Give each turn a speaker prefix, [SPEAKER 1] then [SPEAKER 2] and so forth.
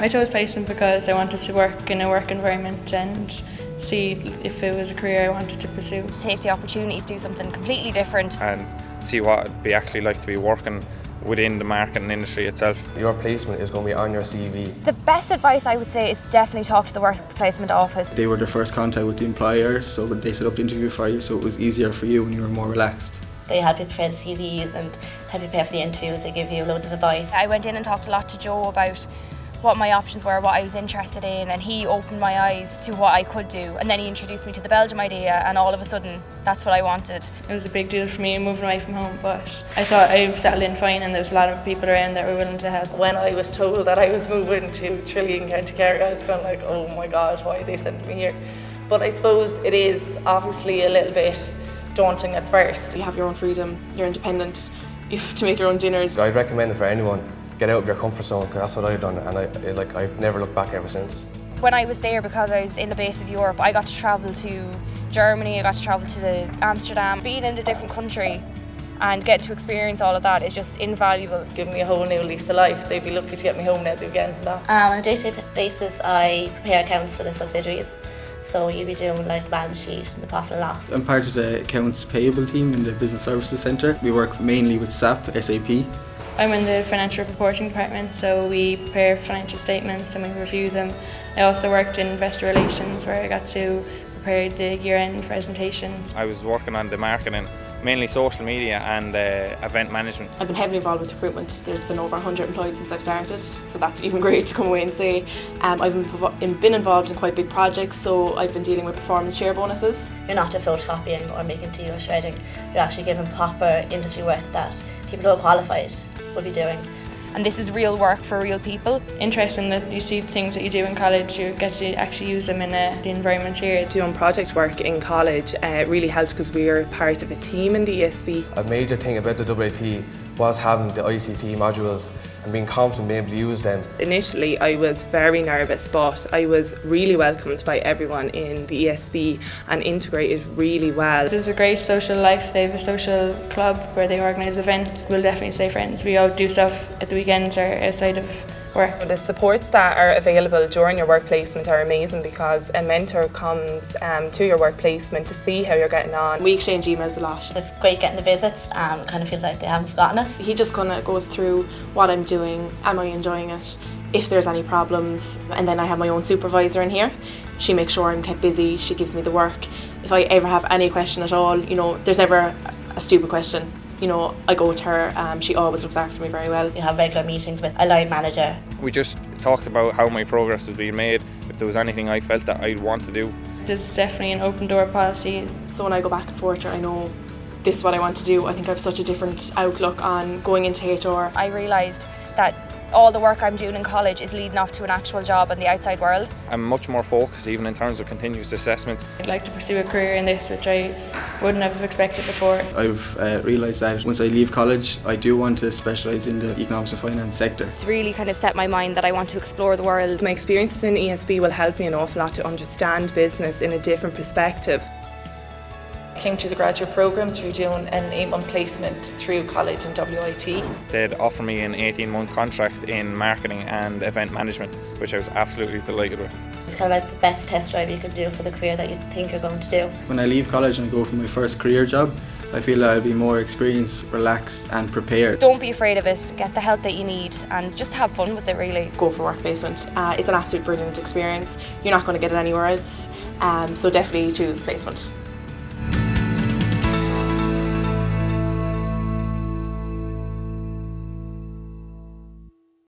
[SPEAKER 1] I chose placement because I wanted to work in a work environment and see if it was a career I wanted to pursue.
[SPEAKER 2] To take the opportunity to do something completely different
[SPEAKER 3] and see what it'd be actually like to be working within the marketing industry itself.
[SPEAKER 4] Your placement is going to be on your CV.
[SPEAKER 2] The best advice I would say is definitely talk to the work placement office.
[SPEAKER 5] They were the first contact with the employer, so they set up the interview for you, so it was easier for you and you were more relaxed.
[SPEAKER 6] They help you prepare the CVs and help you prepare for the interviews. They give you loads of advice.
[SPEAKER 2] I went in and talked a lot to Joe about what my options were, what I was interested in, and he opened my eyes to what I could do. And then he introduced me to the Belgium idea, and all of a sudden, that's what I wanted.
[SPEAKER 1] It was a big deal for me moving away from home, but I thought I'd settled in fine and there was a lot of people around that were willing to help.
[SPEAKER 7] When I was told that I was moving to Trillian, County Kerry, I was kind of like, oh my God, why are they sending me here? But I suppose it is obviously a little bit daunting at first.
[SPEAKER 8] You have your own freedom, you're independent, you have to make your own dinners.
[SPEAKER 4] I'd recommend it for anyone. Get out of your comfort zone, because that's what I've done, and I've never looked back ever since.
[SPEAKER 2] When I was there, because I was in the base of Europe, I got to travel to Germany, I got to travel to Amsterdam. Being in a different country and getting to experience all of that is just invaluable.
[SPEAKER 7] Give me a whole new lease of life. They'd be lucky to get me home now, the weekends and that.
[SPEAKER 6] On a day-to-day basis, I prepare accounts for the subsidiaries. So you'll be doing like the balance sheet and the profit and loss.
[SPEAKER 5] I'm part of the accounts payable team in the Business Services Centre. We work mainly with SAP, SAP.
[SPEAKER 1] I'm in the financial reporting department, so we prepare financial statements and we review them. I also worked in investor relations where I got to prepare the year-end presentations.
[SPEAKER 3] I was working on the marketing, mainly social media and event management.
[SPEAKER 8] I've been heavily involved with recruitment. There's been over 100 employed since I've started, so that's even great to come away and say. I've been involved in quite big projects, so I've been dealing with performance share bonuses.
[SPEAKER 6] You're not just photocopying or making tea or shredding. You're actually giving proper industry work that people who are qualified will be doing.
[SPEAKER 2] And this is real work for real people.
[SPEAKER 1] Interesting that you see things that you do in college, you get to actually use them in the environment here.
[SPEAKER 7] Doing project work in college really helped because we are part of a team in the ESB.
[SPEAKER 4] A major thing about the WIT was having the ICT modules and being confident being able to use them.
[SPEAKER 7] Initially I was very nervous, but I was really welcomed by everyone in the ESB and integrated really well.
[SPEAKER 1] There's a great social life. They have a social club where they organise events. We'll definitely stay friends. We all do stuff at the weekends or outside of work.
[SPEAKER 7] The supports that are available during your work placement are amazing because a mentor comes to your work placement to see how you're getting on.
[SPEAKER 8] We exchange emails a lot.
[SPEAKER 6] It's great getting the visits and it kind of feels like they haven't forgotten us.
[SPEAKER 8] He just kind of goes through what I'm doing, am I enjoying it, if there's any problems, and then I have my own supervisor in here. She makes sure I'm kept busy, she gives me the work. If I ever have any question at all, there's never a stupid question. I go to her, she always looks after me very well.
[SPEAKER 6] You have regular meetings with a line manager.
[SPEAKER 3] We just talked about how my progress was being made, if there was anything I felt that I'd want to do.
[SPEAKER 1] There's definitely an open door policy.
[SPEAKER 8] So when I go back and forth, I know this is what I want to do. I think I have such a different outlook on going into HR.
[SPEAKER 2] I realised that all the work I'm doing in college is leading off to an actual job in the outside world.
[SPEAKER 3] I'm much more focused even in terms of continuous assessments.
[SPEAKER 1] I'd like to pursue a career in this, which I wouldn't have expected before.
[SPEAKER 5] I've realised that once I leave college, I do want to specialise in the economics and finance sector.
[SPEAKER 2] It's really kind of set my mind that I want to explore the world.
[SPEAKER 7] My experiences in ESB will help me an awful lot to understand business in a different perspective. I came through the graduate programme through doing an 8-month placement through college in WIT.
[SPEAKER 3] They'd offer me an 18-month contract in marketing and event management, which I was absolutely delighted with.
[SPEAKER 6] It's kind of like the best test drive you could do for the career that you think you're going to do.
[SPEAKER 5] When I leave college and go for my first career job, I feel I'll be more experienced, relaxed and prepared.
[SPEAKER 2] Don't be afraid of it, get the help that you need and just have fun with it really.
[SPEAKER 8] Go for work placement. It's an absolute brilliant experience. You're not going to get it anywhere else, so definitely choose placement.